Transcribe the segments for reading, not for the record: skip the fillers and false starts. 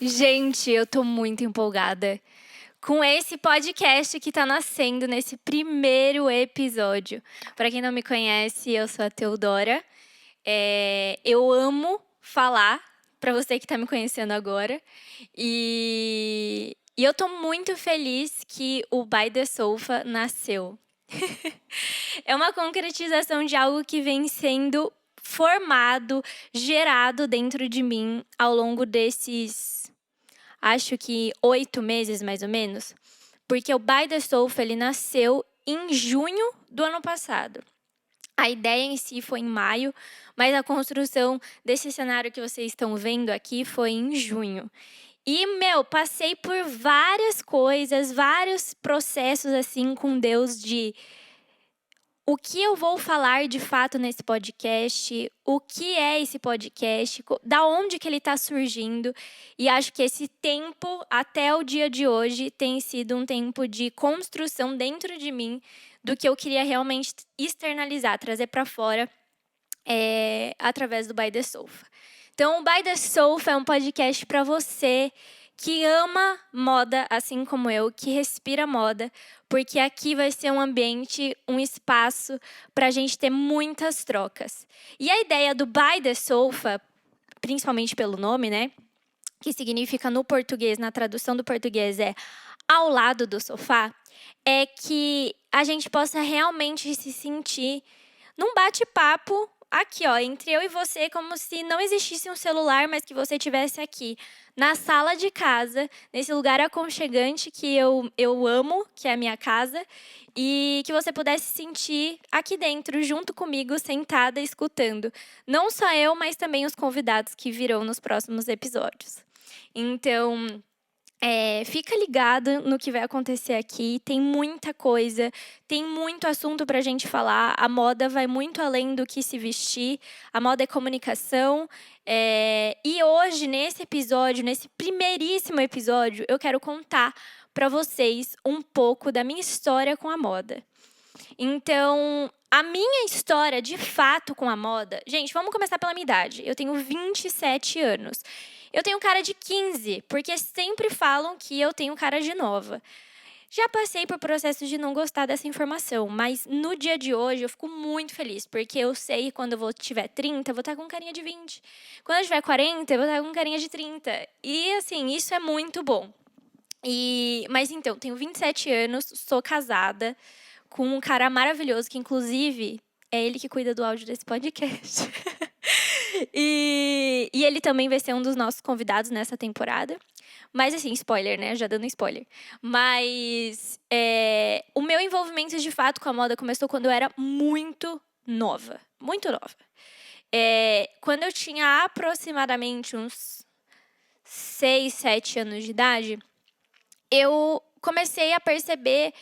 Gente, eu tô muito empolgada com esse podcast que tá nascendo nesse primeiro episódio. Pra quem não me conhece, eu sou a Teodora. Eu amo falar pra você que tá me conhecendo agora. E eu tô muito feliz que o By the Sofa nasceu. É uma concretização de algo que vem sendo formado, gerado dentro de mim ao longo desses, acho que 8 meses mais ou menos. Porque o By the Sofa, ele nasceu em junho do ano passado. A ideia em si foi em maio, mas a construção desse cenário que vocês estão vendo aqui foi em junho. E, passei por várias coisas, vários processos assim com Deus de o que eu vou falar de fato nesse podcast, o que é esse podcast, da onde que ele está surgindo. E acho que esse tempo, até o dia de hoje, tem sido um tempo de construção dentro de mim do que eu queria realmente externalizar, trazer para fora através do By the Sofa. Então, o By the Sofa é um podcast para você que ama moda, assim como eu, que respira moda, porque aqui vai ser um ambiente, um espaço para a gente ter muitas trocas. E a ideia do By the Sofa, principalmente pelo nome, né? Que significa no português, na tradução do português é ao lado do sofá, é que a gente possa realmente se sentir num bate-papo aqui, ó, entre eu e você, como se não existisse um celular, mas que você estivesse aqui, na sala de casa, nesse lugar aconchegante que eu amo, que é a minha casa, e que você pudesse sentir aqui dentro, junto comigo, sentada, escutando. Não só eu, mas também os convidados que virão nos próximos episódios. Então, fica ligado no que vai acontecer aqui. Tem muita coisa, tem muito assunto pra gente falar. A moda vai muito além do que se vestir. A moda é comunicação. E hoje, nesse episódio, nesse primeiríssimo episódio, eu quero contar pra vocês um pouco da minha história com a moda. Então, a minha história, de fato, com a moda... Gente, vamos começar pela minha idade. Eu tenho 27 anos. Eu tenho cara de 15, porque sempre falam que eu tenho cara de nova. Já passei por processo de não gostar dessa informação, mas no dia de hoje eu fico muito feliz, porque eu sei que quando eu tiver 30, eu vou estar com carinha de 20. Quando eu tiver 40, eu vou estar com carinha de 30. E, assim, isso é muito bom. Mas, então, tenho 27 anos, sou casada com um cara maravilhoso, que, inclusive, é ele que cuida do áudio desse podcast. E ele também vai ser um dos nossos convidados nessa temporada. Mas, assim, spoiler, né? Já dando spoiler. Mas o meu envolvimento, de fato, com a moda começou quando eu era muito nova. Muito nova. Quando eu tinha aproximadamente uns 6, 7 anos de idade, eu comecei a perceber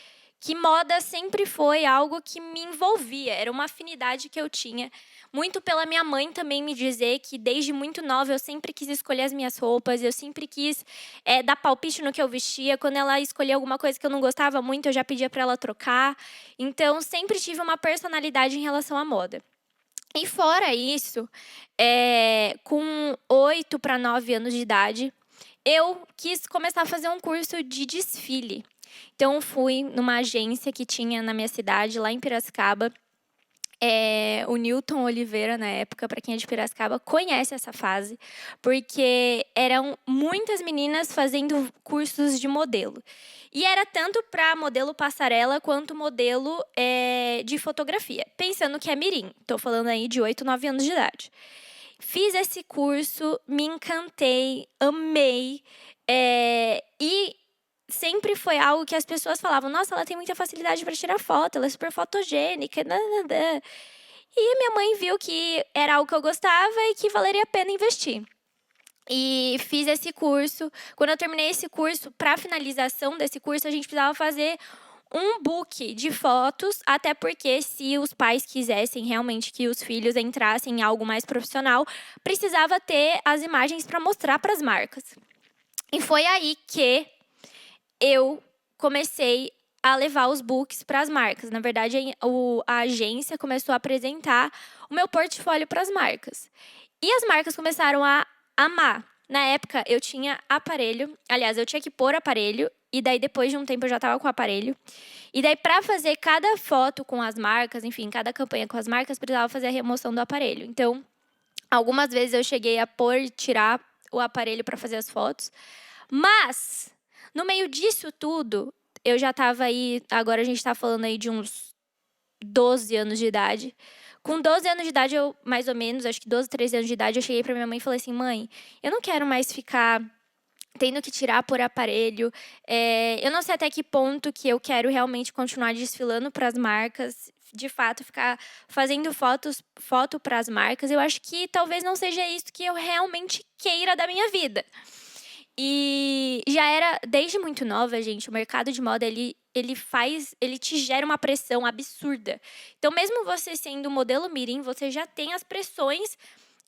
que moda sempre foi algo que me envolvia. Era uma afinidade que eu tinha. Muito pela minha mãe também me dizer que desde muito nova eu sempre quis escolher as minhas roupas. Eu sempre quis dar palpite no que eu vestia. Quando ela escolhia alguma coisa que eu não gostava muito, eu já pedia para ela trocar. Então, sempre tive uma personalidade em relação à moda. E fora isso, com 8 para 9 anos de idade, eu quis começar a fazer um curso de desfile. Então, fui numa agência que tinha na minha cidade, lá em Piracicaba. O Newton Oliveira, na época, para quem é de Piracicaba, conhece essa fase, porque eram muitas meninas fazendo cursos de modelo. E era tanto para modelo passarela quanto modelo de fotografia. Pensando que é mirim, estou falando aí de 8, 9 anos de idade. Fiz esse curso, me encantei, amei, e sempre foi algo que as pessoas falavam: nossa, ela tem muita facilidade para tirar foto, ela é super fotogênica. Nananã. E minha mãe viu que era algo que eu gostava e que valeria a pena investir. E fiz esse curso. Quando eu terminei esse curso, para a finalização desse curso, a gente precisava fazer um book de fotos, até porque se os pais quisessem realmente que os filhos entrassem em algo mais profissional, precisava ter as imagens para mostrar para as marcas. E foi aí que eu comecei a levar os books para as marcas. Na verdade, a agência começou a apresentar o meu portfólio para as marcas. E as marcas começaram a amar. Na época, eu tinha aparelho. Aliás, eu tinha que pôr aparelho. E daí, depois de um tempo, eu já tava com o aparelho. E daí, pra fazer cada foto com as marcas, enfim, cada campanha com as marcas, precisava fazer a remoção do aparelho. Então, algumas vezes eu cheguei a tirar o aparelho pra fazer as fotos. Mas, no meio disso tudo, eu já tava aí... Agora a gente tá falando aí de uns 12 anos de idade. Com 12 anos de idade, eu, mais ou menos, acho que 12, 13 anos de idade, eu cheguei pra minha mãe e falei assim, mãe, eu não quero mais ficar tendo que tirar por aparelho. Eu não sei até que ponto que eu quero realmente continuar desfilando para as marcas, de fato, ficar fazendo foto para as marcas. Eu acho que talvez não seja isso que eu realmente queira da minha vida. E já era, desde muito nova, gente, o mercado de moda, ele te gera uma pressão absurda. Então, mesmo você sendo modelo mirim, você já tem as pressões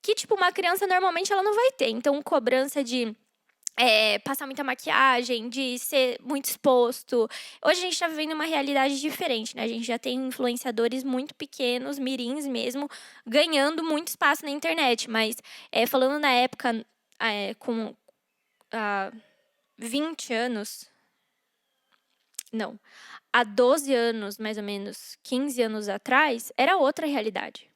que, tipo, uma criança normalmente ela não vai ter. Então, cobrança de passar muita maquiagem, de ser muito exposto. Hoje a gente tá vivendo uma realidade diferente, né? A gente já tem influenciadores muito pequenos, mirins mesmo, ganhando muito espaço na internet. Mas, falando na época, com 20 anos... Não. Há 12 anos, mais ou menos, 15 anos atrás, era outra realidade.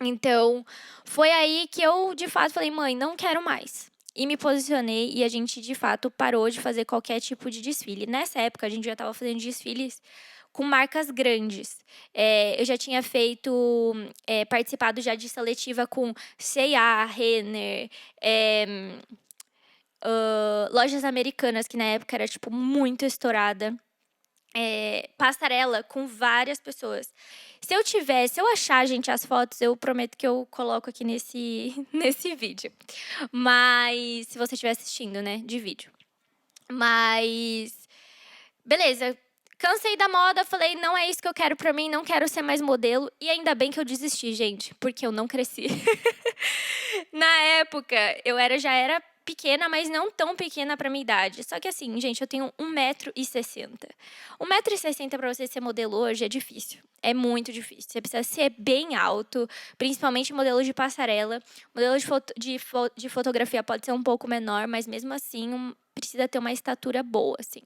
Então, foi aí que eu, de fato, falei, mãe, não quero mais. E me posicionei e a gente, de fato, parou de fazer qualquer tipo de desfile. Nessa época, a gente já estava fazendo desfiles com marcas grandes. Eu já tinha participado já de seletiva com C&A, Renner, lojas americanas, que na época era, tipo, muito estourada. Passarela com várias pessoas. Se eu achar, gente, as fotos, eu prometo que eu coloco aqui nesse vídeo. Mas, se você estiver assistindo, né, de vídeo. Mas, beleza. Cansei da moda, falei, não é isso que eu quero pra mim, não quero ser mais modelo. E ainda bem que eu desisti, gente, porque eu não cresci. Na época, já era pequena, mas não tão pequena pra minha idade. Só que assim, gente, eu tenho 1,60 m. 1,60 m pra você ser modelo hoje é difícil. É muito difícil. Você precisa ser bem alto, principalmente modelo de passarela. Modelo de fotografia pode ser um pouco menor, mas mesmo assim precisa ter uma estatura boa, assim.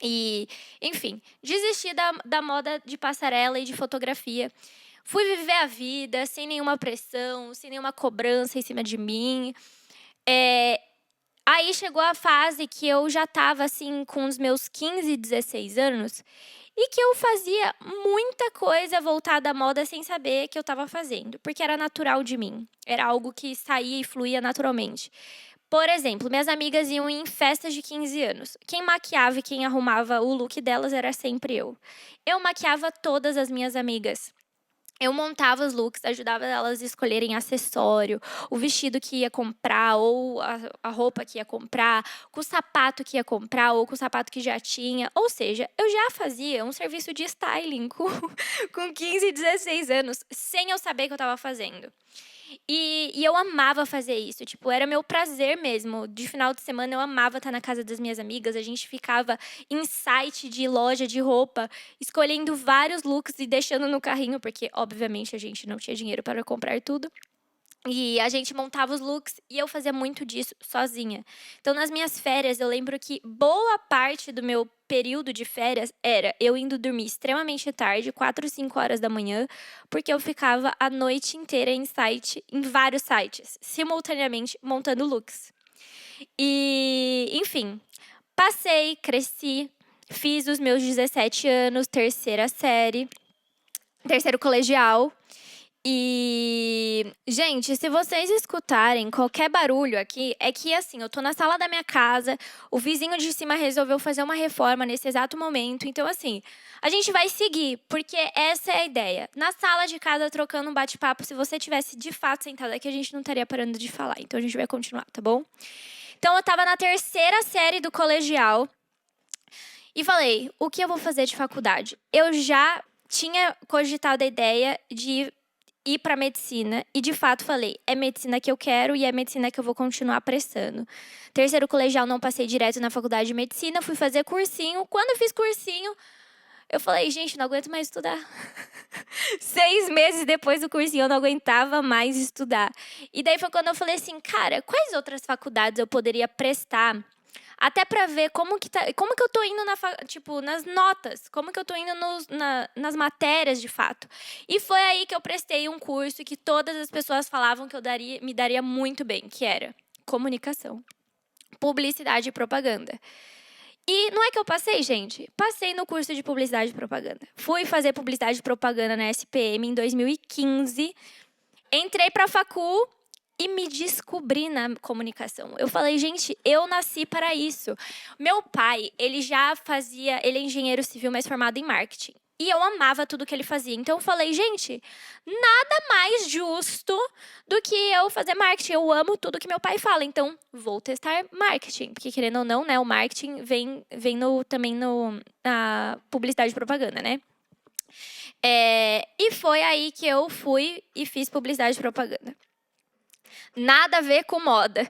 E, enfim, desisti da moda de passarela e de fotografia. Fui viver a vida sem nenhuma pressão, sem nenhuma cobrança em cima de mim. Aí chegou a fase que eu já estava assim, com os meus 15, 16 anos, e que eu fazia muita coisa voltada à moda sem saber que eu estava fazendo, porque era natural de mim. Era algo que saía e fluía naturalmente. Por exemplo, minhas amigas iam em festas de 15 anos. Quem maquiava e quem arrumava o look delas era sempre eu. Eu maquiava todas as minhas amigas. Eu montava os looks, ajudava elas a escolherem acessório, o vestido que ia comprar, ou a roupa que ia comprar, com o sapato que ia comprar, ou com o sapato que já tinha. Ou seja, eu já fazia um serviço de styling com 15, 16 anos, sem eu saber que eu estava fazendo. E eu amava fazer isso, tipo, era meu prazer mesmo. De final de semana eu amava estar na casa das minhas amigas, a gente ficava em site de loja de roupa, escolhendo vários looks e deixando no carrinho, porque obviamente a gente não tinha dinheiro para comprar tudo. E a gente montava os looks e eu fazia muito disso sozinha. Então, nas minhas férias, eu lembro que boa parte do meu período de férias era eu indo dormir extremamente tarde, 4, 5 horas da manhã, porque eu ficava a noite inteira em vários sites, simultaneamente montando looks. E, enfim, passei, cresci, fiz os meus 17 anos, terceira série, terceiro colegial. E, gente, se vocês escutarem qualquer barulho aqui, é que assim, eu tô na sala da minha casa, o vizinho de cima resolveu fazer uma reforma nesse exato momento. Então, assim, a gente vai seguir, porque essa é a ideia. Na sala de casa, trocando um bate-papo, se você tivesse de fato sentado aqui, a gente não estaria parando de falar. Então, a gente vai continuar, tá bom? Então, eu tava na terceira série do colegial e falei, o que eu vou fazer de faculdade? Eu já tinha cogitado a ideia de ir para medicina e de fato falei, é medicina que eu quero e é medicina que eu vou continuar prestando. Terceiro colegial não passei direto na faculdade de medicina, fui fazer cursinho. Quando eu fiz cursinho, Eu falei, gente, não aguento mais estudar. 6 meses depois do cursinho, eu não aguentava mais estudar. E daí foi quando eu falei assim, cara, quais outras faculdades eu poderia prestar? Até pra ver como que eu tô indo nas notas, como que eu tô indo nas matérias de fato. E foi aí que eu prestei um curso que todas as pessoas falavam que me daria muito bem, que era comunicação, publicidade e propaganda. E não é que eu passei, gente. Passei no curso de publicidade e propaganda. Fui fazer publicidade e propaganda na SPM em 2015. Entrei pra facul e me descobri na comunicação. Eu falei, gente, eu nasci para isso. Meu pai, ele é engenheiro civil, mas formado em marketing. E eu amava tudo que ele fazia. Então eu falei, gente, nada mais justo do que eu fazer marketing. Eu amo tudo que meu pai fala. Então, vou testar marketing. Porque, querendo ou não, né, o marketing vem também na publicidade e propaganda, né? E foi aí que eu fui e fiz publicidade e propaganda. Nada a ver com moda.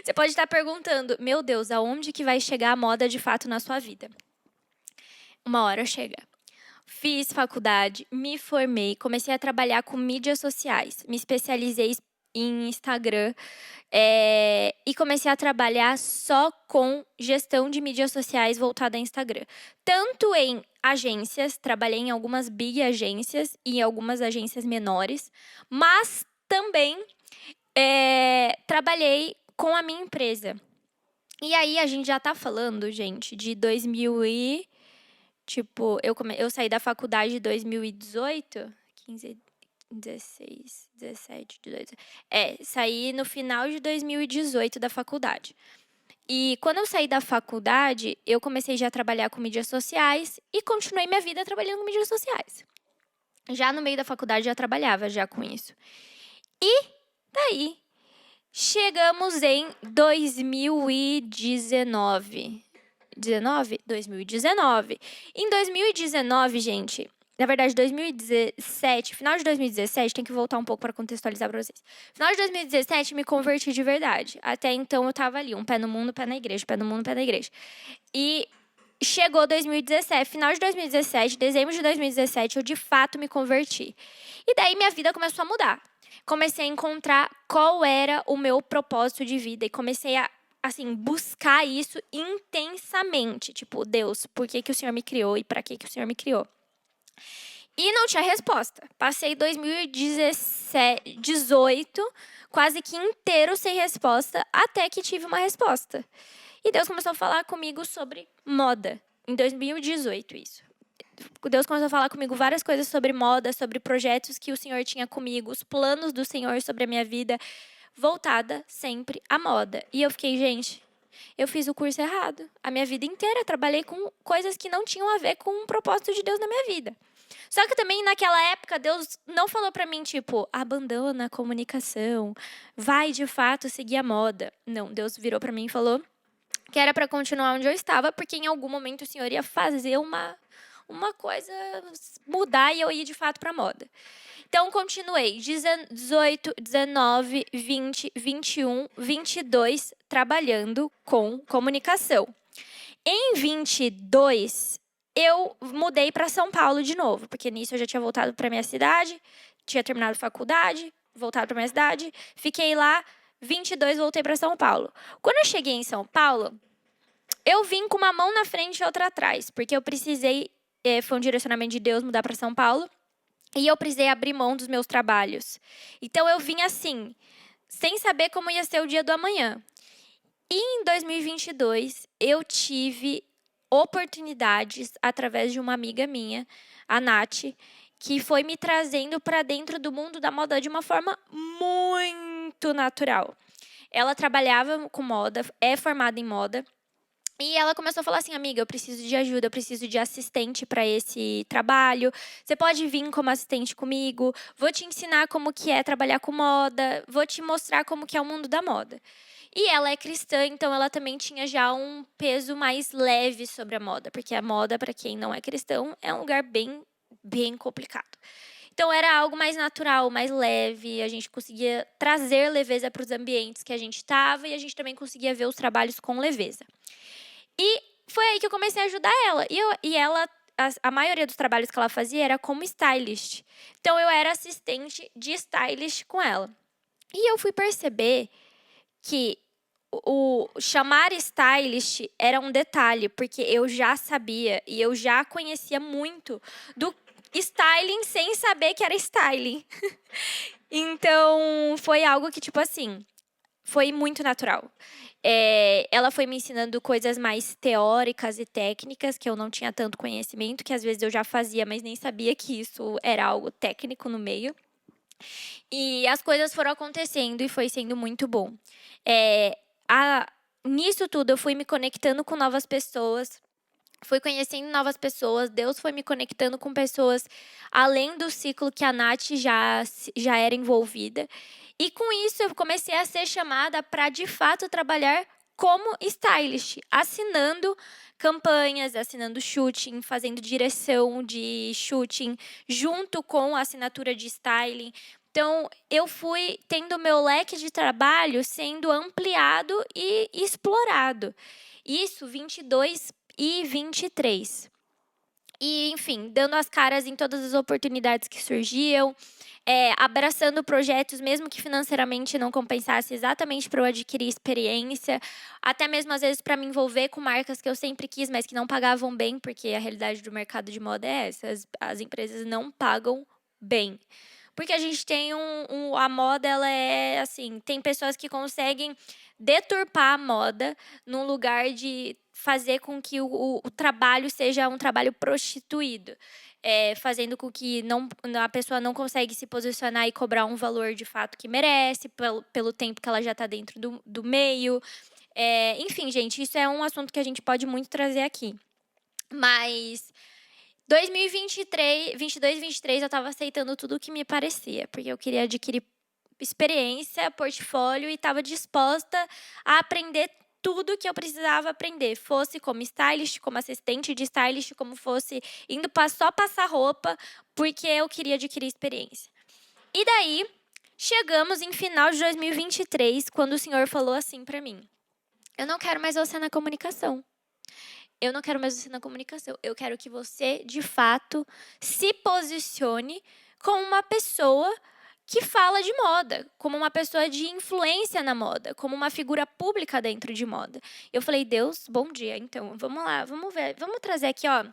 Você pode estar perguntando, meu Deus, aonde que vai chegar a moda de fato na sua vida? Uma hora chega. Fiz faculdade, me formei, comecei a trabalhar com mídias sociais, me especializei em Instagram e comecei a trabalhar só com gestão de mídias sociais voltada a Instagram. Tanto em agências, trabalhei em algumas big agências e em algumas agências menores, mas também trabalhei com a minha empresa. E aí a gente já tá falando, gente, de 2000 e... Tipo, eu saí da faculdade em 2018, 15, 16, 17, 18. Saí no final de 2018 da faculdade. E quando eu saí da faculdade, eu comecei já a trabalhar com mídias sociais e continuei minha vida trabalhando com mídias sociais. Já no meio da faculdade já trabalhava já com isso. E daí chegamos em 2019. 2019. Em 2019, gente, na verdade, 2017, final de 2017, tem que voltar um pouco para contextualizar para vocês. Final de 2017, me converti de verdade. Até então, eu tava ali, um pé no mundo, pé na igreja, pé no mundo, pé na igreja. E chegou 2017, final de 2017, dezembro de 2017, eu de fato me converti. E daí, minha vida começou a mudar. Comecei a encontrar qual era o meu propósito de vida e comecei a buscar isso intensamente. Tipo, Deus, por que o Senhor me criou e para que o Senhor me criou? E não tinha resposta. Passei 2018 quase que inteiro sem resposta, até que tive uma resposta. E Deus começou a falar comigo sobre moda. Em 2018, isso. Deus começou a falar comigo várias coisas sobre moda, sobre projetos que o Senhor tinha comigo, os planos do Senhor sobre a minha vida, voltada sempre à moda. E eu fiquei, gente, eu fiz o curso errado. A minha vida inteira trabalhei com coisas que não tinham a ver com o propósito de Deus na minha vida. Só que também naquela época Deus não falou pra mim, tipo, abandona a comunicação, vai de fato seguir a moda. Não, Deus virou pra mim e falou que era pra continuar onde eu estava, porque em algum momento o Senhor ia fazer uma coisa mudar e eu ir de fato pra moda. Então, continuei 18, 19, 20, 21, 22 trabalhando com comunicação. Em 22, eu mudei para São Paulo de novo, porque nisso eu já tinha voltado para minha cidade, tinha terminado a faculdade, voltado para minha cidade, fiquei lá, 22 voltei para São Paulo. Quando eu cheguei em São Paulo, eu vim com uma mão na frente e outra atrás, porque eu precisei, foi um direcionamento de Deus mudar para São Paulo. E eu precisei abrir mão dos meus trabalhos. Então, eu vim assim, sem saber como ia ser o dia do amanhã. E em 2022, eu tive oportunidades através de uma amiga minha, a Nath, que foi me trazendo para dentro do mundo da moda de uma forma muito natural. Ela trabalhava com moda, é formada em moda. E ela começou a falar assim, amiga, eu preciso de ajuda, eu preciso de assistente para esse trabalho. Você pode vir como assistente comigo? Vou te ensinar como que é trabalhar com moda, vou te mostrar como que é o mundo da moda. E ela é cristã, então ela também tinha já um peso mais leve sobre a moda, porque a moda, para quem não é cristão, é um lugar bem, bem complicado. Então era algo mais natural, mais leve, a gente conseguia trazer leveza para os ambientes que a gente estava e a gente também conseguia ver os trabalhos com leveza. E foi aí que eu comecei a ajudar ela. E ela a maioria dos trabalhos que ela fazia era como stylist. Então, eu era assistente de stylist com ela. E eu fui perceber que o chamar stylist era um detalhe, porque eu já sabia e eu já conhecia muito do styling sem saber que era styling. Então, foi algo que, tipo assim, foi muito natural. Ela foi me ensinando coisas mais teóricas e técnicas, que eu não tinha tanto conhecimento, que às vezes eu já fazia, mas nem sabia que isso era algo técnico no meio. E as coisas foram acontecendo e foi sendo muito bom. Nisso tudo, eu fui me conectando com novas pessoas, fui conhecendo novas pessoas, Deus foi me conectando com pessoas além do ciclo que a Nath já era envolvida. E com isso, eu comecei a ser chamada para, de fato, trabalhar como stylist, assinando campanhas, assinando shooting, fazendo direção de shooting, junto com a assinatura de styling. Então, eu fui tendo meu leque de trabalho sendo ampliado e explorado. Isso 22 e 23. E, enfim, dando as caras em todas as oportunidades que surgiam, abraçando projetos, mesmo que financeiramente não compensasse, exatamente para eu adquirir experiência, até mesmo às vezes para me envolver com marcas que eu sempre quis, mas que não pagavam bem, porque a realidade do mercado de moda é essa: as empresas não pagam bem. Porque a gente tem a moda, ela é assim, tem pessoas que conseguem deturpar a moda num lugar de fazer com que o trabalho seja um trabalho prostituído. Fazendo com que a pessoa não consegue se posicionar e cobrar um valor de fato que merece, pelo tempo que ela já está dentro do meio. Enfim, gente, isso é um assunto que a gente pode muito trazer aqui. Mas 2023, 22 e 23 eu estava aceitando tudo o que me parecia, porque eu queria adquirir experiência, portfólio e estava disposta a aprender tudo que eu precisava aprender, fosse como stylist, como assistente de stylist, como fosse indo só passar roupa, porque eu queria adquirir experiência. E daí, chegamos em final de 2023, quando o senhor falou assim para mim: eu não quero mais você na comunicação. Eu não quero mais você na comunicação. Eu quero que você, de fato, se posicione como uma pessoa que fala de moda, como uma pessoa de influência na moda, como uma figura pública dentro de moda. Eu falei: Deus, bom dia. Então, vamos lá, vamos ver. Vamos trazer aqui, ó,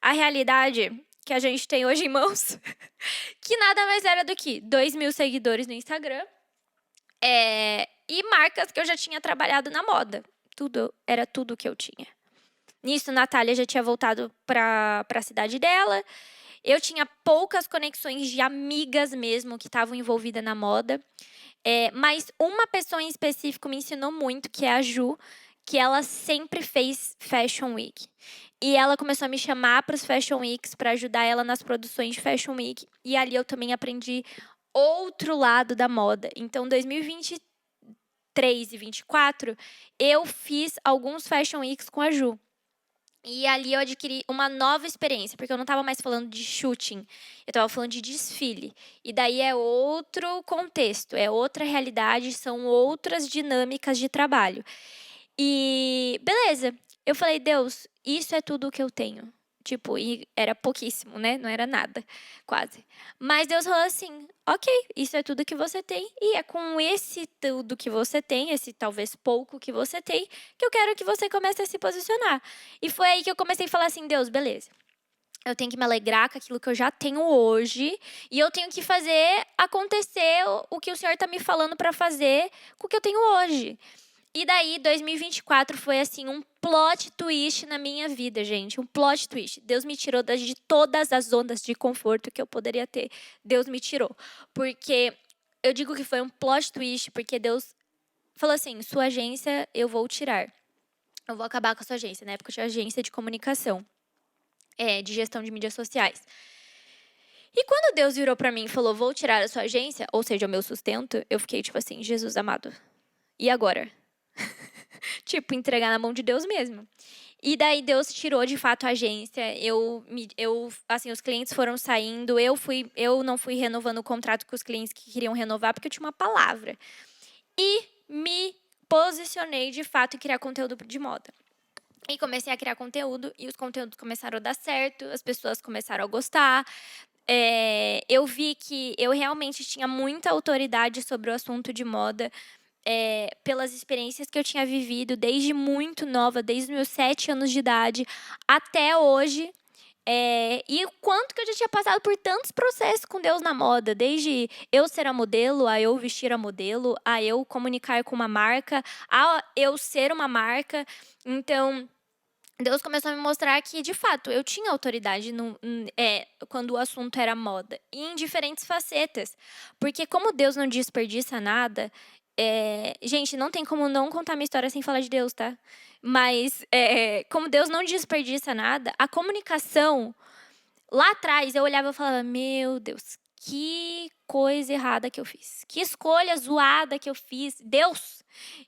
a realidade que a gente tem hoje em mãos, que nada mais era do que 2.000 seguidores no Instagram, e marcas que eu já tinha trabalhado na moda. Era tudo que eu tinha. Nisso, Natália já tinha voltado para a cidade dela. Eu tinha poucas conexões de amigas mesmo que estavam envolvidas na moda. Mas uma pessoa em específico me ensinou muito, que é a Ju, que ela sempre fez Fashion Week. E ela começou a me chamar para os Fashion Weeks para ajudar ela nas produções de Fashion Week. E ali eu também aprendi outro lado da moda. Então, 2023 e 2024, eu fiz alguns Fashion Weeks com a Ju. E ali eu adquiri uma nova experiência, porque eu não estava mais falando de shooting, eu estava falando de desfile. E daí é outro contexto, é outra realidade, são outras dinâmicas de trabalho. E beleza, eu falei: Deus, isso é tudo o que eu tenho. Tipo, e era pouquíssimo, né? Não era nada, quase. Mas Deus falou assim: ok, isso é tudo que você tem. E é com esse tudo que você tem, esse talvez pouco que você tem, que eu quero que você comece a se posicionar. E foi aí que eu comecei a falar assim: Deus, beleza. Eu tenho que me alegrar com aquilo que eu já tenho hoje. E eu tenho que fazer acontecer o que o Senhor está me falando para fazer com o que eu tenho hoje. E daí, 2024 foi assim um plot twist na minha vida, gente. Um plot twist. Deus me tirou de todas as zonas de conforto que eu poderia ter. Deus me tirou. Porque eu digo que foi um plot twist, porque Deus falou assim: sua agência eu vou tirar. Eu vou acabar com a sua agência. Na época eu tinha agência de comunicação, de gestão de mídias sociais. E quando Deus virou pra mim e falou: vou tirar a sua agência, ou seja, o meu sustento, eu fiquei tipo assim: Jesus amado, e agora? Tipo, entregar na mão de Deus mesmo. E daí Deus tirou de fato a agência. Assim, os clientes foram saindo. Eu não fui renovando o contrato com os clientes que queriam renovar, porque eu tinha uma palavra. E me posicionei de fato em criar conteúdo de moda. E comecei a criar conteúdo, e os conteúdos começaram a dar certo, as pessoas começaram a gostar. Eu vi que eu realmente tinha muita autoridade sobre o assunto de moda, pelas experiências que eu tinha vivido desde muito nova, desde os meus 7 anos de idade até hoje. E o quanto que eu já tinha passado por tantos processos com Deus na moda, desde eu ser a modelo, a eu vestir a modelo, a eu comunicar com uma marca, a eu ser uma marca. Então, Deus começou a me mostrar que, de fato, eu tinha autoridade quando o assunto era moda, e em diferentes facetas. Porque como Deus não desperdiça nada, gente, não tem como não contar minha história sem falar de Deus, tá? Mas como Deus não desperdiça nada, a comunicação, lá atrás, eu olhava e falava, meu Deus, que coisa errada que eu fiz. Que escolha zoada que eu fiz. Deus,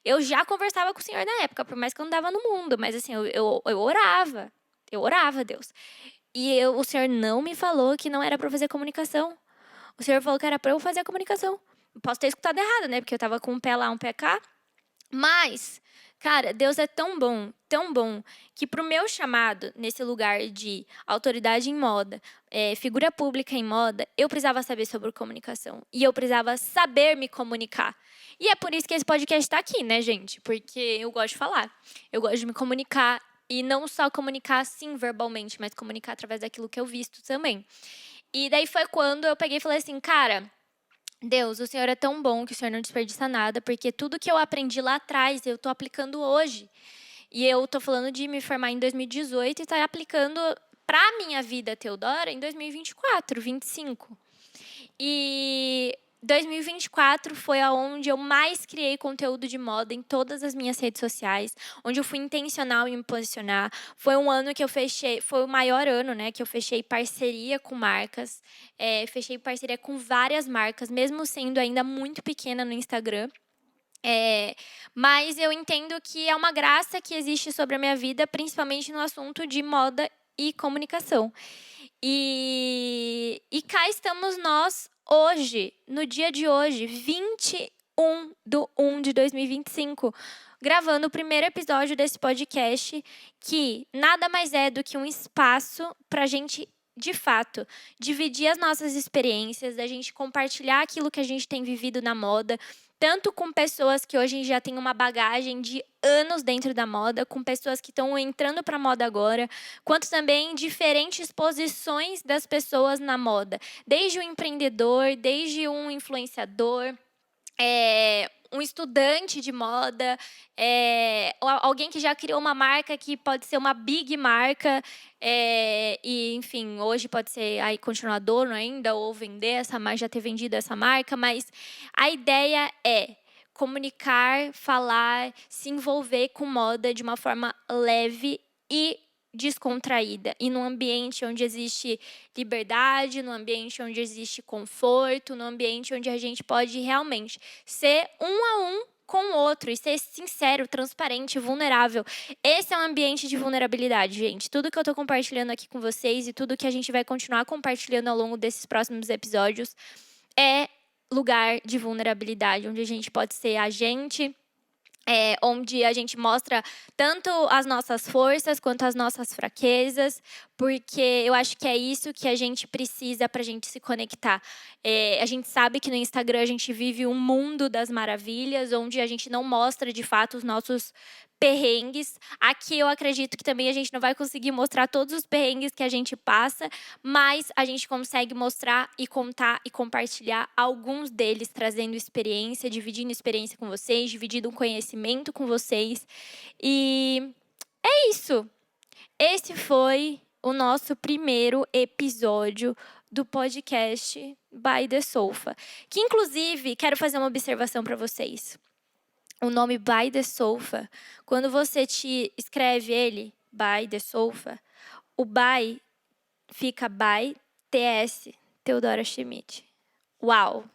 eu já conversava com o Senhor na época, por mais que eu não dava no mundo. Mas assim, eu orava. Eu orava a Deus. E o Senhor não me falou que não era pra eu fazer comunicação. O Senhor falou que era pra eu fazer a comunicação. Posso ter escutado errado, né? Porque eu tava com um pé lá, um pé cá. Mas, cara, Deus é tão bom, que pro meu chamado, nesse lugar de autoridade em moda, figura pública em moda, eu precisava saber sobre comunicação. E eu precisava saber me comunicar. E é por isso que esse podcast está aqui, né, gente? Porque eu gosto de falar. Eu gosto de me comunicar. E não só comunicar, assim, verbalmente, mas comunicar através daquilo que eu visto também. E daí foi quando eu peguei e falei assim, cara, Deus, o Senhor é tão bom que o Senhor não desperdiça nada, porque tudo que eu aprendi lá atrás, eu tô aplicando hoje. E eu tô falando de me formar em 2018 e tá aplicando pra minha vida, Teodora, em 2024, 25. E 2024 foi aonde eu mais criei conteúdo de moda em todas as minhas redes sociais, onde eu fui intencional em me posicionar. Foi um ano que eu fechei, foi o maior ano, né, que eu fechei parceria com marcas, fechei parceria com várias marcas, mesmo sendo ainda muito pequena no Instagram. Mas eu entendo que é uma graça que existe sobre a minha vida, principalmente no assunto de moda e comunicação. E cá estamos nós hoje, no dia de hoje, 21/1/2025, gravando o primeiro episódio desse podcast, que nada mais é do que um espaço para a gente, de fato, dividir as nossas experiências, da gente compartilhar aquilo que a gente tem vivido na moda, tanto com pessoas que hoje já têm uma bagagem de anos dentro da moda, com pessoas que estão entrando para a moda agora, quanto também diferentes posições das pessoas na moda. Desde um empreendedor, desde um influenciador, um estudante de moda, alguém que já criou uma marca que pode ser uma big marca, e, enfim, hoje pode ser aí continuar dono ainda ou vender essa marca, já ter vendido essa marca, mas a ideia é comunicar, falar, se envolver com moda de uma forma leve e descontraída, e num ambiente onde existe liberdade, num ambiente onde existe conforto, num ambiente onde a gente pode realmente ser um a um com o outro e ser sincero, transparente, vulnerável. Esse é um ambiente de vulnerabilidade, gente. Tudo que eu tô compartilhando aqui com vocês e tudo que a gente vai continuar compartilhando ao longo desses próximos episódios é lugar de vulnerabilidade, onde a gente pode ser a gente, onde a gente mostra tanto as nossas forças quanto as nossas fraquezas, porque eu acho que é isso que a gente precisa para a gente se conectar. A gente sabe que no Instagram a gente vive um mundo das maravilhas, onde a gente não mostra de fato os nossos perrengues. Aqui eu acredito que também a gente não vai conseguir mostrar todos os perrengues que a gente passa, mas a gente consegue mostrar e contar e compartilhar alguns deles, trazendo experiência, dividindo experiência com vocês, dividindo um conhecimento com vocês. E é isso. Esse foi o nosso primeiro episódio do podcast By The Sofa. Que, inclusive, quero fazer uma observação para vocês. O nome By The Sofa, quando você te escreve ele, By The Sofa, o by fica by TS, Teodora Schmidt. Uau!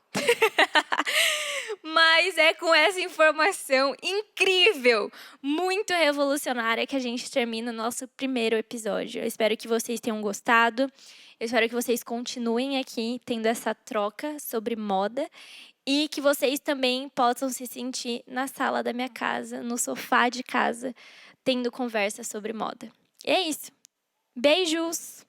Mas é com essa informação incrível, muito revolucionária, que a gente termina o nosso primeiro episódio. Eu espero que vocês tenham gostado. Eu espero que vocês continuem aqui tendo essa troca sobre moda e que vocês também possam se sentir na sala da minha casa, no sofá de casa, tendo conversa sobre moda. E é isso. Beijos!